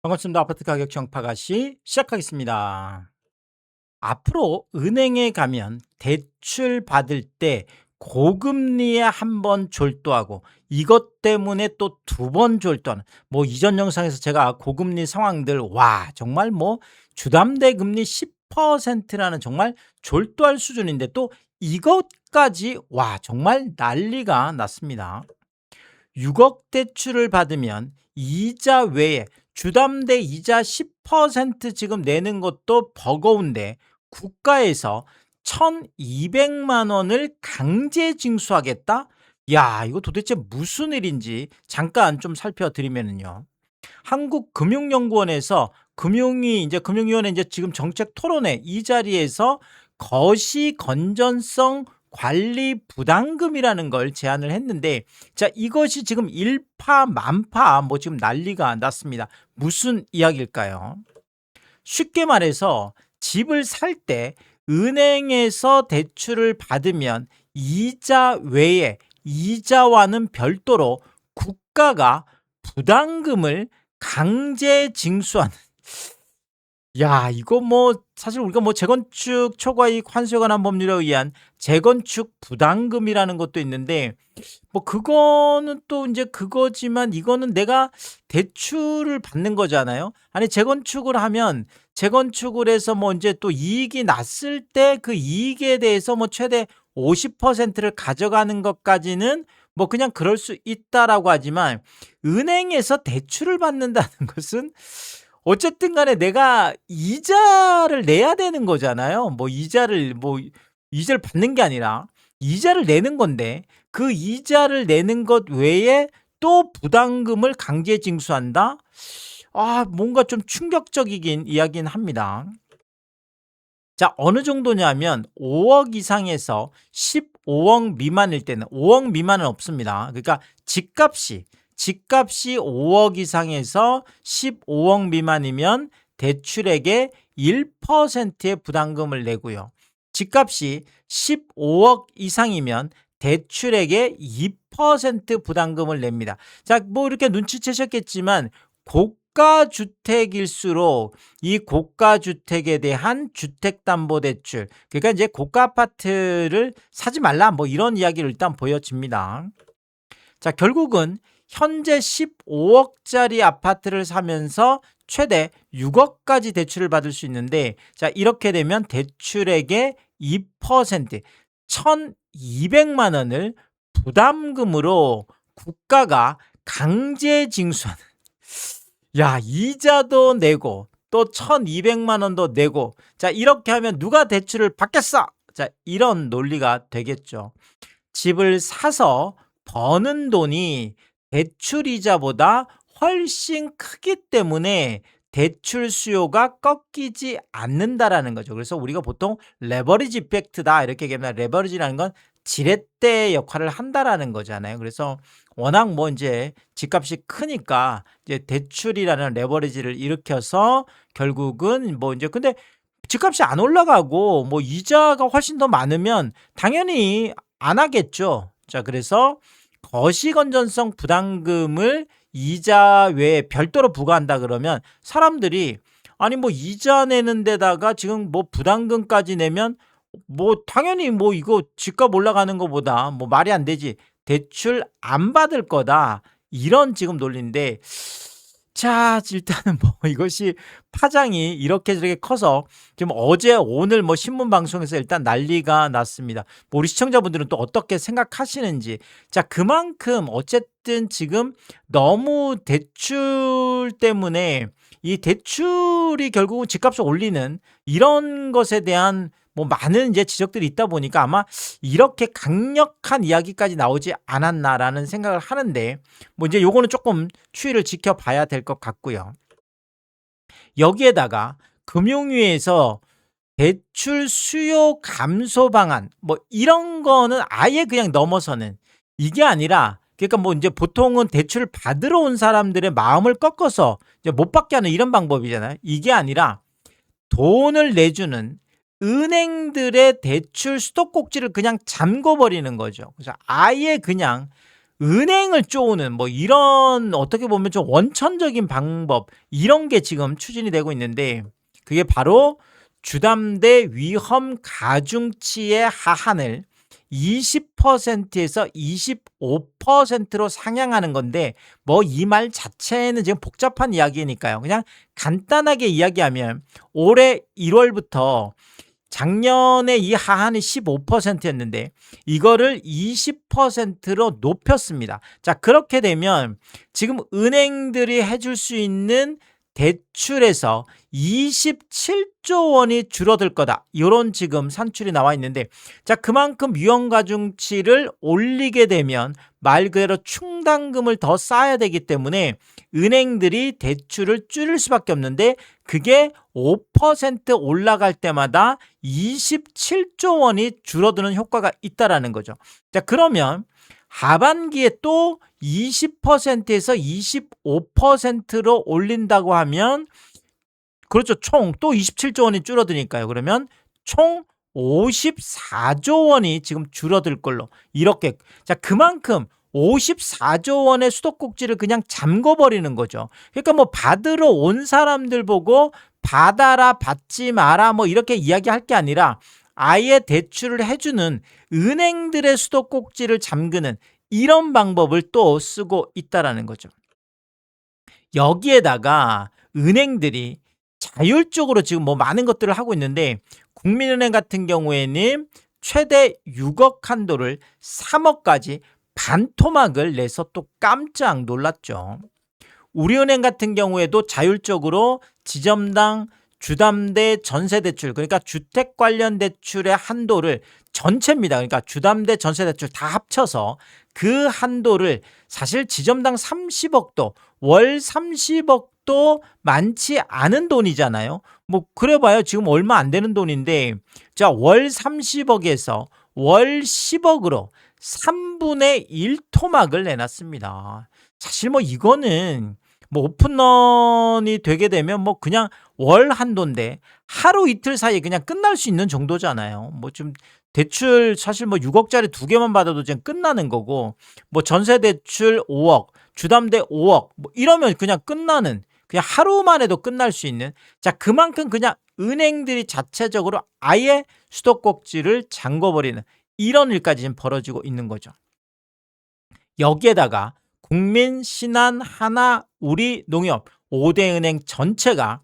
반갑습니다. 아파트 가격 정파가시 시작하겠습니다. 앞으로 은행에 가면 대출 받을 때 고금리에 한 번 졸도하고 이것 때문에 또 두 번 졸도하는, 이전 영상에서 제가 고금리 상황들, 와 정말 주담대 금리 10%라는 정말 졸도할 수준인데, 또 이것까지 와 정말 난리가 났습니다. 6억 대출을 받으면 이자 외에 주담대 이자 10% 지금 내는 것도 버거운데, 국가에서 1,200만 원을 강제 징수하겠다? 야, 이거 도대체 무슨 일인지 잠깐 좀 살펴드리면요. 한국금융연구원에서 금융위원회 이제 지금 정책 토론회 이 자리에서 거시 건전성 관리 부담금이라는 걸 제안을 했는데, 자, 이것이 지금 일파만파 지금 난리가 났습니다. 무슨 이야기일까요? 쉽게 말해서 집을 살 때 은행에서 대출을 받으면 이자 외에 이자와는 별도로 국가가 부담금을 강제 징수하는, 야, 이거 사실 우리가 재건축 초과이익 환수에 관한 법률에 의한 재건축 부담금이라는 것도 있는데, 그거는 또 이제 그거지만 이거는 내가 대출을 받는 거잖아요. 아니, 재건축을 하면 재건축을 해서 이제 또 이익이 났을 때 그 이익에 대해서 최대 50%를 가져가는 것까지는 그냥 그럴 수 있다라고 하지만, 은행에서 대출을 받는다는 것은 어쨌든 간에 내가 이자를 내야 되는 거잖아요. 이자를 받는 게 아니라 이자를 내는 건데, 그 이자를 내는 것 외에 또 부담금을 강제 징수한다? 뭔가 좀 충격적이긴 이야기는 합니다. 자, 어느 정도냐면 5억 이상에서 15억 미만일 때는, 5억 미만은 없습니다. 그러니까 집값이 5억 이상에서 15억 미만이면 대출액의 1%의 부담금을 내고요. 집값이 15억 이상이면 대출액의 2% 부담금을 냅니다. 자, 이렇게 눈치채셨겠지만 고가주택일수록 이 고가주택에 대한 주택담보대출, 그러니까 이제 고가 아파트를 사지 말라, 이런 이야기를 일단 보여집니다. 자, 결국은 현재 15억짜리 아파트를 사면서 최대 6억까지 대출을 받을 수 있는데, 자, 이렇게 되면 대출액의 2%, 1,200만 원을 부담금으로 국가가 강제 징수하는, 야, 이자도 내고 또 1,200만 원도 내고, 자, 이렇게 하면 누가 대출을 받겠어? 자, 이런 논리가 되겠죠. 집을 사서 버는 돈이 대출 이자보다 훨씬 크기 때문에 대출 수요가 꺾이지 않는다라는 거죠. 그래서 우리가 보통 레버리지 이펙트다 이렇게 얘기합니다. 레버리지라는 건 지렛대 역할을 한다라는 거잖아요. 그래서 워낙 이제 집값이 크니까 이제 대출이라는 레버리지를 일으켜서 결국은 이제, 근데 집값이 안 올라가고 이자가 훨씬 더 많으면 당연히 안 하겠죠. 자, 그래서 거시건전성 부담금을 이자 외에 별도로 부과한다 그러면 사람들이, 아니 이자 내는 데다가 지금 부담금까지 내면 당연히 이거 집값 올라가는 것보다 말이 안 되지, 대출 안 받을 거다, 이런 지금 논리인데, 자, 일단은 이것이 파장이 이렇게 저렇게 커서 지금 어제 오늘 신문 방송에서 일단 난리가 났습니다. 우리 시청자분들은 또 어떻게 생각하시는지. 자, 그만큼 어쨌든 지금 너무 대출 때문에 이 대출이 결국은 집값을 올리는 이런 것에 대한 많은 이제 지적들이 있다 보니까 아마 이렇게 강력한 이야기까지 나오지 않았나라는 생각을 하는데, 이제 요거는 조금 추이를 지켜봐야 될 것 같고요. 여기에다가 금융위에서 대출 수요 감소 방안 이런 거는 아예 그냥 넘어서는, 이게 아니라, 그러니까 이제 보통은 대출을 받으러 온 사람들의 마음을 꺾어서 이제 못 받게 하는 이런 방법이잖아요. 이게 아니라 돈을 내주는 은행들의 대출 수도꼭지를 그냥 잠궈버리는 거죠. 그래서 아예 그냥 은행을 쪼는 뭐 이런 어떻게 보면 좀 원천적인 방법 이런 게 지금 추진이 되고 있는데 그게 바로 주담대 위험 가중치의 하한을 20%에서 25%로 상향하는 건데 뭐 이 말 자체는 지금 복잡한 이야기니까요. 그냥 간단하게 이야기하면 올해 1월부터 작년에 이 하한이 15%였는데 이거를 20%로 높였습니다. 자, 그렇게 되면 지금 은행들이 해줄 수 있는 대출에서 27조 원이 줄어들 거다. 이런 지금 산출이 나와 있는데 자, 그만큼 유형가중치를 올리게 되면 말 그대로 충당금을 더 쌓아야 되기 때문에 은행들이 대출을 줄일 수밖에 없는데 그게 5% 올라갈 때마다 27조 원이 줄어드는 효과가 있다라는 거죠. 자, 그러면 하반기에 또 20%에서 25%로 올린다고 하면 그렇죠. 총 또 27조 원이 줄어드니까요. 그러면 총 54조 원이 지금 줄어들 걸로 이렇게 자 그만큼 54조 원의 수도꼭지를 그냥 잠궈버리는 거죠. 그러니까 뭐 받으러 온 사람들 보고 받아라 받지 마라 뭐 이렇게 이야기할 게 아니라 아예 대출을 해주는 은행들의 수도꼭지를 잠그는 이런 방법을 또 쓰고 있다라는 거죠. 여기에다가 은행들이 자율적으로 지금 뭐 많은 것들을 하고 있는데 국민은행 같은 경우에는 최대 6억 한도를 3억까지 반토막을 내서 또 깜짝 놀랐죠. 우리은행 같은 경우에도 자율적으로 지점당 주담대 전세대출 그러니까 주택 관련 대출의 한도를 전체입니다. 그러니까 주담대 전세대출 다 합쳐서 그 한도를 사실 지점당 30억도 월 30억도 많지 않은 돈이잖아요. 뭐 그래봐요. 지금 얼마 안 되는 돈인데 자, 월 30억에서 월 10억으로 3분의 1 토막을 내놨습니다. 사실 뭐 이거는 뭐 오픈런이 되게 되면 뭐 그냥 월 한도인데 하루 이틀 사이에 그냥 끝날 수 있는 정도잖아요. 뭐 좀 대출 사실 뭐 6억짜리 2개만 받아도 지금 끝나는 거고 뭐 전세 대출 5억, 주담대 5억 뭐 이러면 그냥 끝나는 그냥 하루만 해도 끝날 수 있는 자 그만큼 그냥 은행들이 자체적으로 아예 수도꼭지를 잠궈버리는 이런 일까지 지금 벌어지고 있는 거죠. 여기에다가 국민, 신한, 하나, 우리, 농협 5대 은행 전체가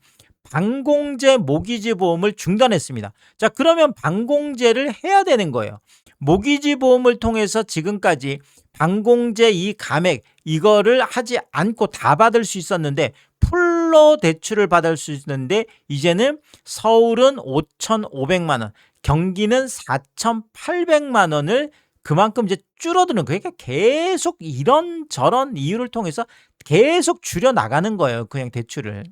방공제 모기지 보험을 중단했습니다. 자, 그러면 방공제를 해야 되는 거예요. 모기지 보험을 통해서 지금까지 방공제 이 감액 이거를 하지 않고 다 받을 수 있었는데 풀로 대출을 받을 수 있는데 이제는 서울은 5,500만 원, 경기는 4,800만 원을 그만큼 이제 줄어드는 그러니까 계속 이런저런 이유를 통해서 계속 줄여 나가는 거예요. 그냥 대출을.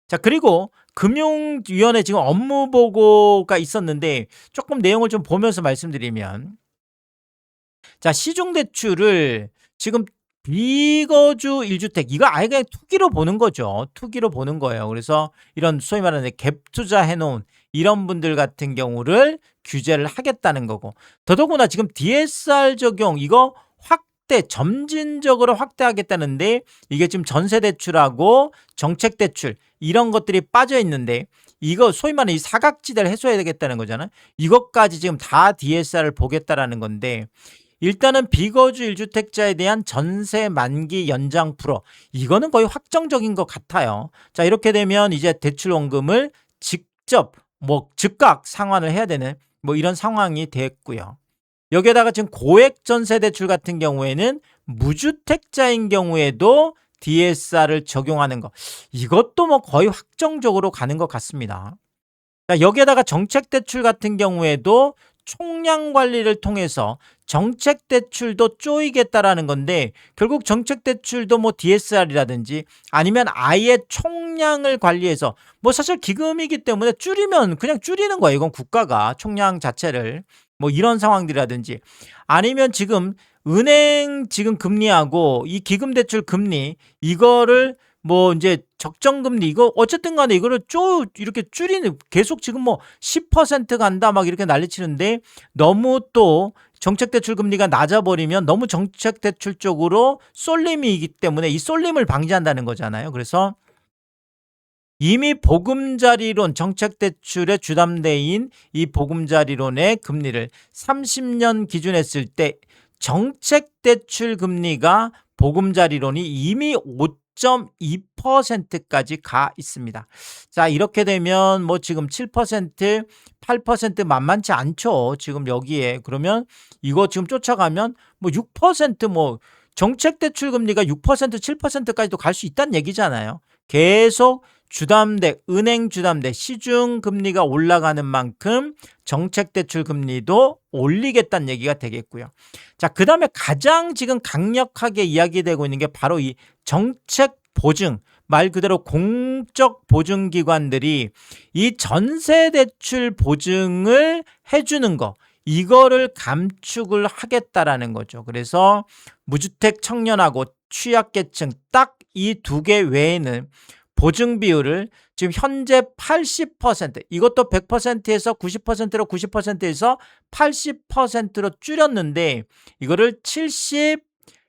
자, 그리고 금융위원회 지금 업무 보고가 있었는데 조금 내용을 좀 보면서 말씀드리면 자, 시중 대출을 지금 비거주 1주택 이거 아예 그냥 투기로 보는 거죠. 투기로 보는 거예요. 그래서 이런 소위 말하는 갭 투자 해놓은 이런 분들 같은 경우를 규제를 하겠다는 거고 더더구나 지금 DSR 적용 이거 확대 점진적으로 확대하겠다는데 이게 지금 전세대출하고 정책대출 이런 것들이 빠져 있는데 이거 소위 말하는 이 사각지대를 해소해야 되겠다는 거잖아요. 이것까지 지금 다 DSR을 보겠다라는 건데 일단은 비거주 1주택자에 대한 전세 만기 연장 불허 이거는 거의 확정적인 것 같아요. 자, 이렇게 되면 이제 대출원금을 직접 뭐 즉각 상환을 해야 되는 뭐 이런 상황이 됐고요. 여기에다가 지금 고액 전세 대출 같은 경우에는 무주택자인 경우에도 DSR을 적용하는 거 이것도 뭐 거의 확정적으로 가는 것 같습니다. 자, 여기에다가 정책 대출 같은 경우에도 총량 관리를 통해서 정책 대출도 쪼이겠다라는 건데 결국 정책 대출도 뭐 DSR이라든지 아니면 아예 총량을 관리해서 뭐 사실 기금이기 때문에 줄이면 그냥 줄이는 거예요. 이건 국가가 총량 자체를 뭐 이런 상황들이라든지 아니면 지금 은행 지금 금리하고 이 기금 대출 금리 이거를 뭐 이제 적정 금리 이거 어쨌든 간에 이거를 이렇게 줄이는 계속 지금 뭐 10% 간다 막 이렇게 난리치는데 너무 또 정책대출 금리가 낮아버리면 너무 정책대출 쪽으로 쏠림이기 때문에 이 쏠림을 방지한다는 거잖아요. 그래서 이미 보금자리론 정책대출의 주담대인 이 보금자리론의 금리를 30년 기준했을 때 정책대출 금리가 보금자리론이 이미 5.2%까지 가 있습니다. 자, 이렇게 되면 뭐 지금 7%, 8% 만만치 않죠. 지금 여기에. 그러면 이거 지금 쫓아가면 뭐 6% 뭐 정책대출 금리가 6%, 7%까지도 갈 수 있다는 얘기잖아요. 계속 주담대, 은행 주담대, 시중 금리가 올라가는 만큼 정책대출 금리도 올리겠다는 얘기가 되겠고요. 자, 그 다음에 가장 지금 강력하게 이야기되고 있는 게 바로 이 정책 보증, 말 그대로 공적 보증기관들이 이 전세대출 보증을 해주는 거, 이거를 감축을 하겠다라는 거죠. 그래서 무주택 청년하고 취약계층 딱 이 두 개 외에는 보증 비율을 지금 현재 80%, 이것도 100%에서 90%로 90%에서 80%로 줄였는데 이거를 70,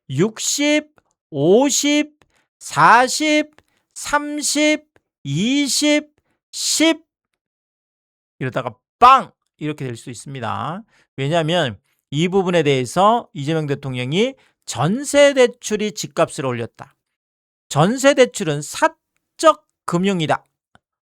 60, 50, 40, 30, 20, 10 이러다가 빵! 이렇게 될 수 있습니다. 왜냐하면 이 부분에 대해서 이재명 대통령이 전세대출이 집값을 올렸다. 전세대출은 사적 금융이다.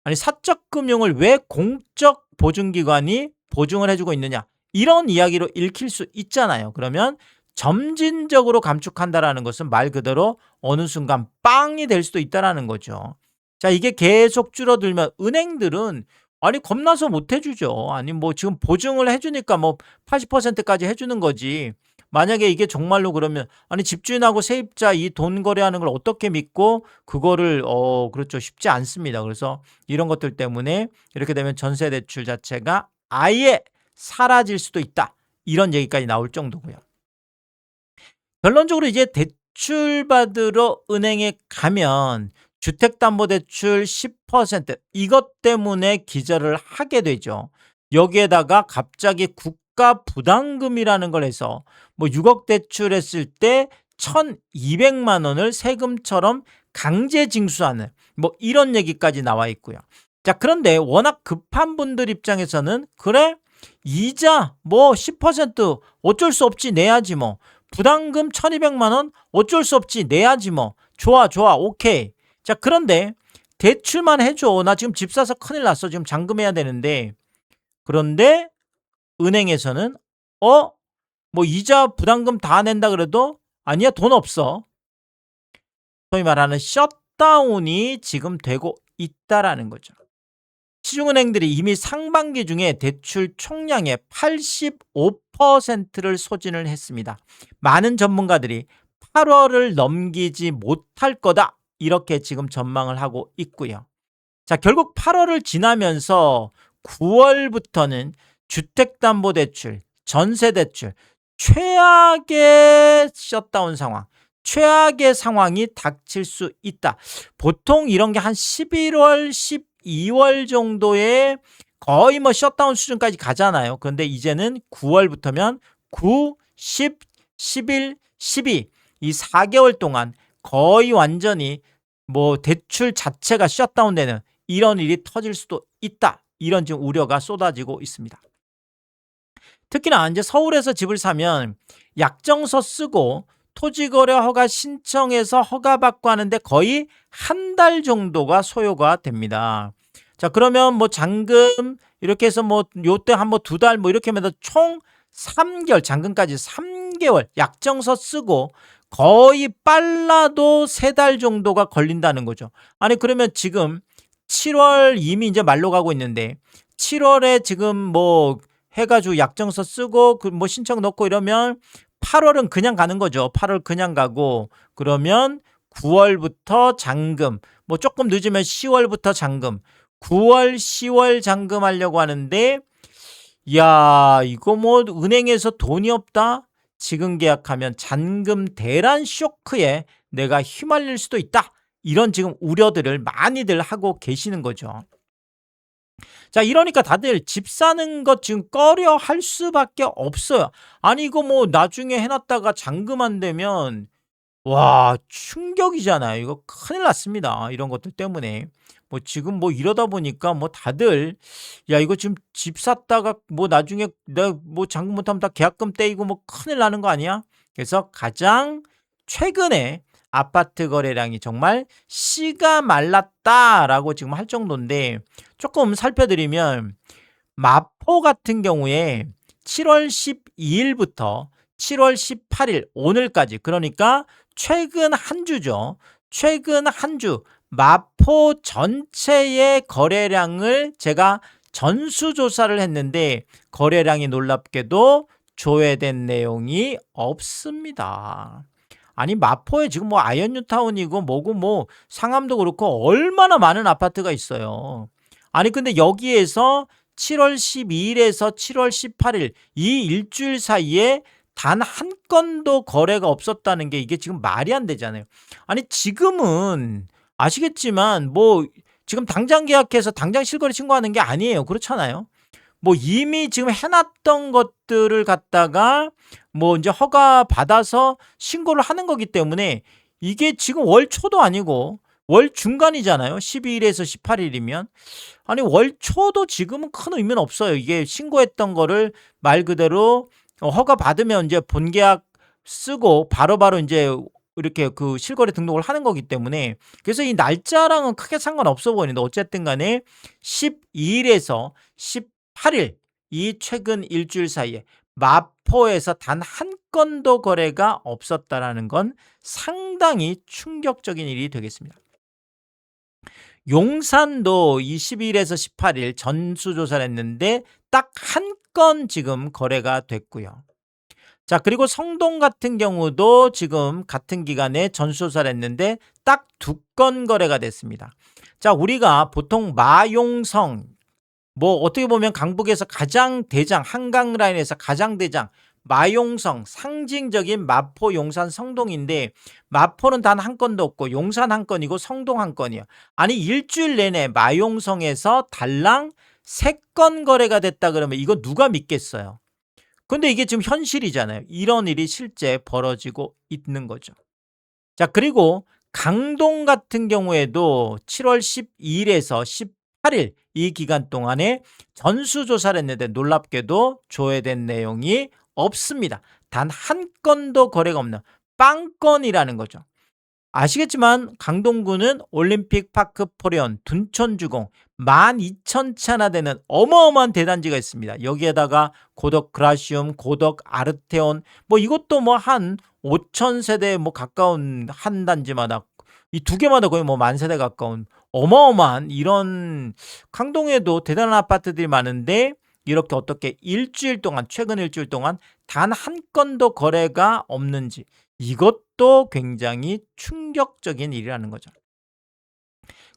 아니 사적 금융을 왜 공적 보증기관이 보증을 해주고 있느냐. 이런 이야기로 읽힐 수 있잖아요. 그러면 점진적으로 감축한다라는 것은 말 그대로 어느 순간 빵이 될 수도 있다라는 거죠. 자, 이게 계속 줄어들면 은행들은 아니 겁나서 못 해주죠. 아니 뭐 지금 보증을 해주니까 뭐 80%까지 해주는 거지. 만약에 이게 정말로 그러면 아니 집주인하고 세입자 이 돈 거래하는 걸 어떻게 믿고 그거를 그렇죠. 쉽지 않습니다. 그래서 이런 것들 때문에 이렇게 되면 전세 대출 자체가 아예 사라질 수도 있다. 이런 얘기까지 나올 정도고요. 결론적으로 이제 대출 받으러 은행에 가면 주택담보대출 10% 이것 때문에 기절을 하게 되죠. 여기에다가 갑자기 국가 부담금이라는 걸 해서 뭐 6억 대출했을 때 1,200만 원을 세금처럼 강제 징수하는 뭐 이런 얘기까지 나와 있고요. 자, 그런데 워낙 급한 분들 입장에서는 그래 이자 뭐 10% 어쩔 수 없지 내야지 뭐 부담금 1,200만 원 어쩔 수 없지 내야지 뭐 좋아 오케이. 자, 그런데 대출만 해줘. 나 지금 집 사서 큰일 났어. 지금 잔금해야 되는데. 그런데 은행에서는 뭐 이자 부담금 다 낸다 그래도 아니야 돈 없어. 소위 말하는 셧다운이 지금 되고 있다라는 거죠. 시중은행들이 이미 상반기 중에 대출 총량의 85%를 소진을 했습니다. 많은 전문가들이 8월을 넘기지 못할 거다 이렇게 지금 전망을 하고 있고요. 자, 결국 8월을 지나면서 9월부터는 주택담보대출, 전세대출 최악의 셧다운 상황, 최악의 상황이 닥칠 수 있다. 보통 이런 게 한 11월, 12월 정도에 거의 뭐 셧다운 수준까지 가잖아요. 그런데 이제는 9월부터면 9, 10, 11, 12 이 4개월 동안 거의 완전히 뭐 대출 자체가 셧다운되는 이런 일이 터질 수도 있다. 이런 지금 우려가 쏟아지고 있습니다. 특히나 이제 서울에서 집을 사면 약정서 쓰고 토지거래 허가 신청해서 허가받고 하는데 거의 한 달 정도가 소요가 됩니다. 자, 그러면 뭐 잔금 이렇게 해서 뭐 요때 한 번 2달 뭐 이렇게 하면 총 3개월 잔금까지 3개월 약정서 쓰고 거의 빨라도 3달 정도가 걸린다는 거죠. 아니 그러면 지금 7월 이미 이제 말로 가고 있는데 7월에 지금 뭐 해가지고 약정서 쓰고 그 뭐 신청 넣고 이러면 8월은 그냥 가는 거죠. 8월 그냥 가고 그러면 9월부터 잔금 뭐 조금 늦으면 10월부터 잔금 9월 10월 잔금하려고 하는데 야 이거 뭐 은행에서 돈이 없다 지금 계약하면 잔금 대란 쇼크에 내가 휘말릴 수도 있다 이런 지금 우려들을 많이들 하고 계시는 거죠. 자, 이러니까 다들 집 사는 것 지금 꺼려 할 수밖에 없어요. 아니 이거 뭐 나중에 해 놨다가 잔금 되면 와 충격이잖아요. 이거 큰일 났습니다. 이런 것들 때문에. 뭐 지금 뭐 이러다 보니까 뭐 다들 "야 이거 지금 집 샀다가 뭐 나중에 내가 뭐 잔금 못하면 다 계약금 떼이고 뭐 큰일 나는 거 아니야?" 그래서 가장 최근에 아파트 거래량이 정말 "씨가 말랐다."라고 지금 할 정도인데 조금 살펴드리면 마포 같은 경우에 7월 12 일부터 7월 18일 오늘까지 그러니까 최근 한 주죠. 최근 한 주 마포 전체의 거래량을 제가 전수조사를 했는데 거래량이 놀랍게도 조회된 내용이 없습니다. 아니 마포에 지금 뭐 아이언뉴타운이고 뭐고 뭐 상암도 그렇고 얼마나 많은 아파트가 있어요. 아니 근데 여기에서 7월 12일에서 7월 18일 이 일주일 사이에 단 한 건도 거래가 없었다는 게 이게 지금 말이 안 되잖아요. 아니 지금은 아시겠지만 뭐 지금 당장 계약해서 당장 실거래 신고하는 게 아니에요. 그렇잖아요. 뭐 이미 지금 해 놨던 것들을 갖다가 뭐 인제 허가 받아서 신고를 하는 거기 때문에 이게 지금 월 초도 아니고 월 중간이잖아요. 12 일에서 18 일이면. 아니 월 초도 지금은 큰 의미는 없어요. 이게 신고했던 거를 말 그대로 허가 받으면 인제 본계약 쓰고 바로바로 인제 이렇게 그 실거래 등록을 하는 거기 때문에 그래서 이 날짜랑은 크게 상관없어 보이는데 어쨌든 간에 12 일에서 18일 이 최근 일주일 사이에 마포에서 단 한 건도 거래가 없었다라는 건 상당히 충격적인 일이 되겠습니다. 용산도 이 12일에서 18일 전수조사를 했는데 딱 한 건 지금 거래가 됐고요. 자, 그리고 성동 같은 경우도 지금 같은 기간에 전수조사를 했는데 딱 두 건 거래가 됐습니다. 자, 우리가 보통 마용성 뭐 어떻게 보면 강북에서 가장 대장 한강 라인에서 가장 대장 마용성 상징적인 마포 용산 성동인데 마포는 단 한 건도 없고 용산 한 건이고 성동 한 건이요. 아니 일주일 내내 마용성에서 달랑 3건 거래가 됐다 그러면 이거 누가 믿겠어요. 근데 이게 지금 현실이잖아요. 이런 일이 실제 벌어지고 있는 거죠. 자, 그리고 강동 같은 경우에도 7월 12일에서 18일 이 기간 동안에 전수조사를 했는데 놀랍게도 조회된 내용이 없습니다. 단 한 건도 거래가 없는 빵건이라는 거죠. 아시겠지만 강동구는 올림픽 파크 포레온 둔촌주공 12,000채나 되는 어마어마한 대단지가 있습니다. 여기에다가 고덕 그라시움, 고덕 아르테온 뭐 이것도 뭐 한 5,000세대에 뭐 가까운 한 단지마다 이 두 개마다 거의 뭐 10,000세대 가까운 어마어마한 이런 강동에도 대단한 아파트들이 많은데 이렇게 어떻게 일주일 동안 최근 일주일 동안 단 한 건도 거래가 없는지 이것도 굉장히 충격적인 일이라는 거죠.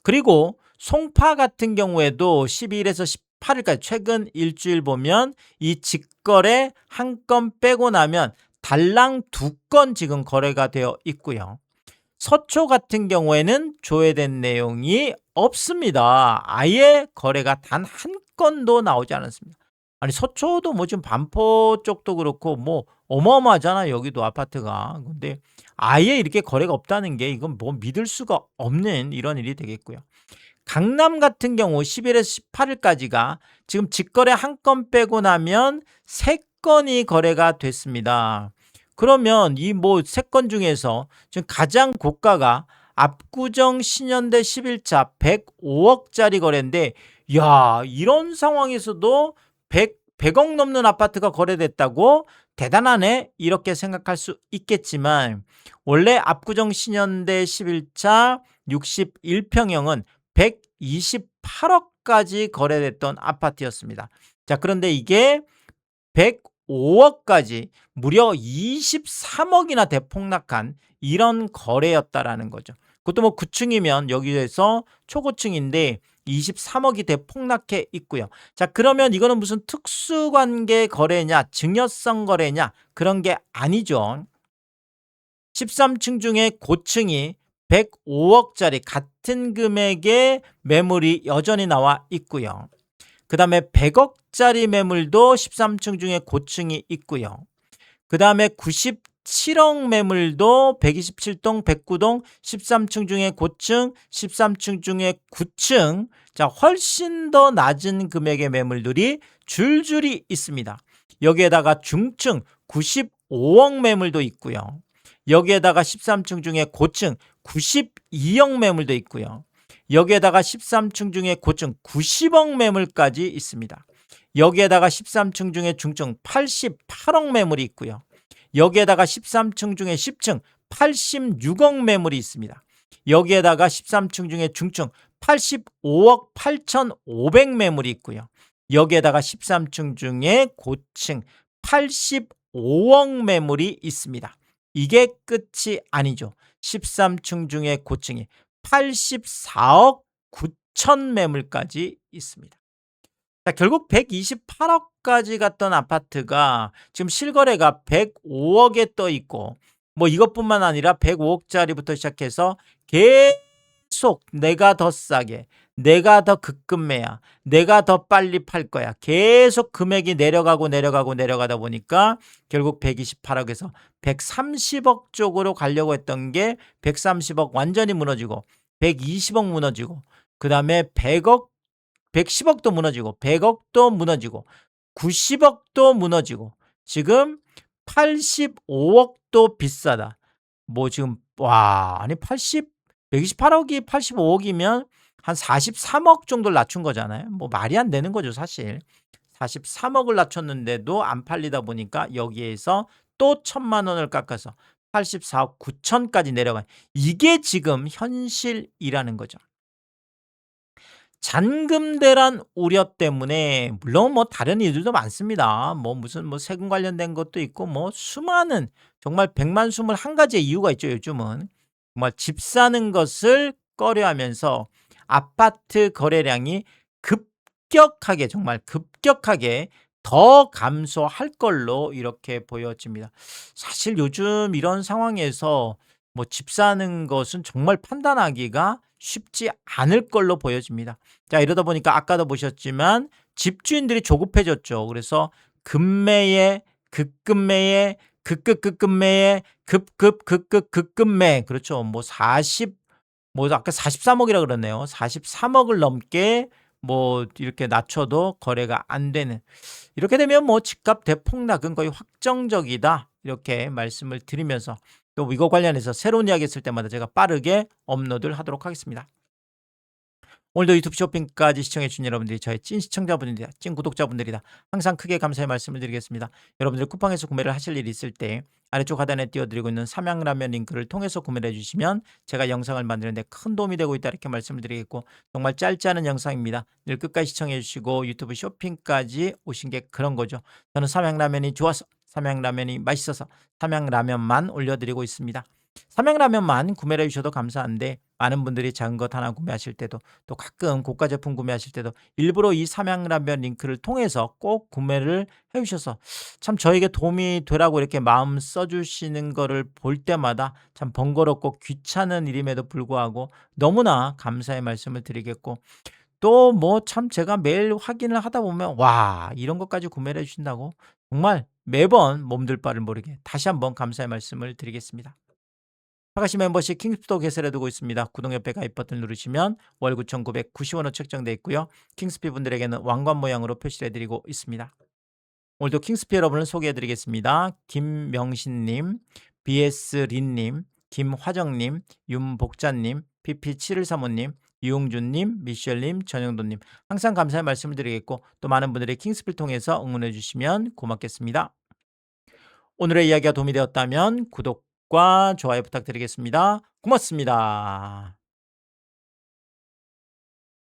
그리고 송파 같은 경우에도 12일에서 18일까지 최근 일주일 보면 이 직거래 한 건 빼고 나면 달랑 2건 지금 거래가 되어 있고요. 서초 같은 경우에는 조회된 내용이 없습니다. 아예 거래가 단 한 건도 나오지 않았습니다. 아니 서초도 뭐 지금 반포 쪽도 그렇고 뭐 어마어마하잖아요. 여기도 아파트가. 근데 아예 이렇게 거래가 없다는 게 이건 뭐 믿을 수가 없는 이런 일이 되겠고요. 강남 같은 경우 10일에서 18일까지가 지금 직거래 한 건 빼고 나면 3건이 거래가 됐습니다. 그러면 이 뭐 3건 중에서 지금 가장 고가가 압구정 신현대 11차 105억짜리 거래인데 야 이런 상황에서도 100억 넘는 아파트가 거래됐다고 대단하네 이렇게 생각할 수 있겠지만 원래 압구정 신현대 11차 61평형은 128억까지 거래됐던 아파트였습니다. 자, 그런데 이게 105억까지 무려 23억이나 대폭락한 이런 거래였다라는 거죠. 그것도 뭐 9층이면 여기에서 초고층인데 23억이 대폭락해 있고요. 자, 그러면 이거는 무슨 특수관계 거래냐, 증여성 거래냐 그런 게 아니죠. 13층 중에 고층이 105억짜리 같은 금액의 매물이 여전히 나와 있고요. 그 다음에 100억짜리 매물도 13층 중에 고층이 있고요. 그 다음에 97억 매물도 127동, 109동, 13층 중에 고층, 13층 중에 9층. 자, 훨씬 더 낮은 금액의 매물들이 줄줄이 있습니다. 여기에다가 중층 95억 매물도 있고요. 여기에다가 13층 중에 고층 92억 매물도 있고요. 여기에다가 13층 중에 고층 90억 매물까지 있습니다. 여기에다가 13층 중에 중층 88억 매물이 있고요. 여기에다가 13층 중에 10층 86억 매물이 있습니다. 여기에다가 13층 중에 중층 85억 8,500 매물이 있고요. 여기에다가 13층 중에 고층 85억 매물이 있습니다. 이게 끝이 아니죠. 13층 중에 고층이 84억 9천 매물까지 있습니다. 자, 결국 128억까지 갔던 아파트가 지금 실거래가 105억에 떠 있고, 뭐 이것뿐만 아니라 105억짜리부터 시작해서 계속 내가 더 싸게, 내가 더 급급매야, 내가 더 빨리 팔 거야. 계속 금액이 내려가다 보니까 결국 128억에서 130억 쪽으로 가려고 했던 게 130억 완전히 무너지고 120억 무너지고, 그 다음에 100억 110억도 무너지고 100억도 무너지고 90억도 무너지고, 지금 85억도 비싸다. 뭐 지금 아니 128억이 85억이면 한 43억 정도를 낮춘 거잖아요. 뭐 말이 안 되는 거죠, 사실. 43억을 낮췄는데도 안 팔리다 보니까 여기에서 또 1,000만 원을 깎아서 84억 9천까지 내려간, 이게 지금 현실이라는 거죠. 잔금대란 우려 때문에, 물론 뭐 다른 이유들도 많습니다. 뭐 무슨 뭐 세금 관련된 것도 있고, 뭐 수많은, 정말 백만2 1가지의 이유가 있죠. 요즘은 정말 집 사는 것을 꺼려하면서 아파트 거래량이 급격하게, 정말 급격하게 더 감소할 걸로 이렇게 보여집니다. 사실 요즘 이런 상황에서 뭐 집 사는 것은 정말 판단하기가 쉽지 않을 걸로 보여집니다. 자, 이러다 보니까 아까도 보셨지만 집주인들이 조급해졌죠. 그래서 급매에, 급급매에, 급급급급매에, 급급급급급급매. 그렇죠. 뭐 아까 43억이라 그러네요. 43억을 넘게 뭐 이렇게 낮춰도 거래가 안 되는, 이렇게 되면 뭐 집값 대폭락은 거의 확정적이다, 이렇게 말씀을 드리면서 또 이거 관련해서 새로운 이야기 있을 때마다 제가 빠르게 업로드를 하도록 하겠습니다. 오늘도 유튜브 쇼핑까지 시청해 주신 여러분들이 저의 찐 시청자분들이다, 찐 구독자분들이다. 항상 크게 감사의 말씀을 드리겠습니다. 여러분들 쿠팡에서 구매를 하실 일이 있을 때 아래쪽 하단에 띄워드리고 있는 삼양라면 링크를 통해서 구매를 해주시면 제가 영상을 만드는 데 큰 도움이 되고 있다, 이렇게 말씀을 드리겠고, 정말 짧지 않은 영상입니다. 늘 끝까지 시청해 주시고 유튜브 쇼핑까지 오신 게 그런 거죠. 저는 삼양라면이 좋아서, 삼양라면이 맛있어서 삼양라면만 올려드리고 있습니다. 삼양라면만 구매를 해주셔도 감사한데, 많은 분들이 작은 것 하나 구매하실 때도, 또 가끔 고가 제품 구매하실 때도 일부러 이 삼양라면 링크를 통해서 꼭 구매를 해주셔서 참 저에게 도움이 되라고 이렇게 마음 써주시는 거를 볼 때마다 참 번거롭고 귀찮은 일임에도 불구하고 너무나 감사의 말씀을 드리겠고, 또 뭐 참 제가 매일 확인을 하다 보면 이런 것까지 구매를 해주신다고 정말 매번 몸둘 바를 모르게 다시 한번 감사의 말씀을 드리겠습니다. 하가시 멤버십 킹스피도 개설해 두고 있습니다. 구독 옆에 가입 버튼 누르시면 월 9,990원으로 책정되어 있고요. 킹스피 분들에게는 왕관 모양으로 표시해 드리고 있습니다. 오늘도 킹스피 여러분을 소개해 드리겠습니다. 김명신님, BS린님, 김화정님, 윤복자님, PP7135님, 유용준님, 미셸님, 전영도님, 항상 감사의 말씀을 드리겠고, 또 많은 분들이 킹스피를 통해서 응원해 주시면 고맙겠습니다. 오늘의 이야기가 도움이 되었다면 구독과 좋아요 부탁드리겠습니다. 고맙습니다.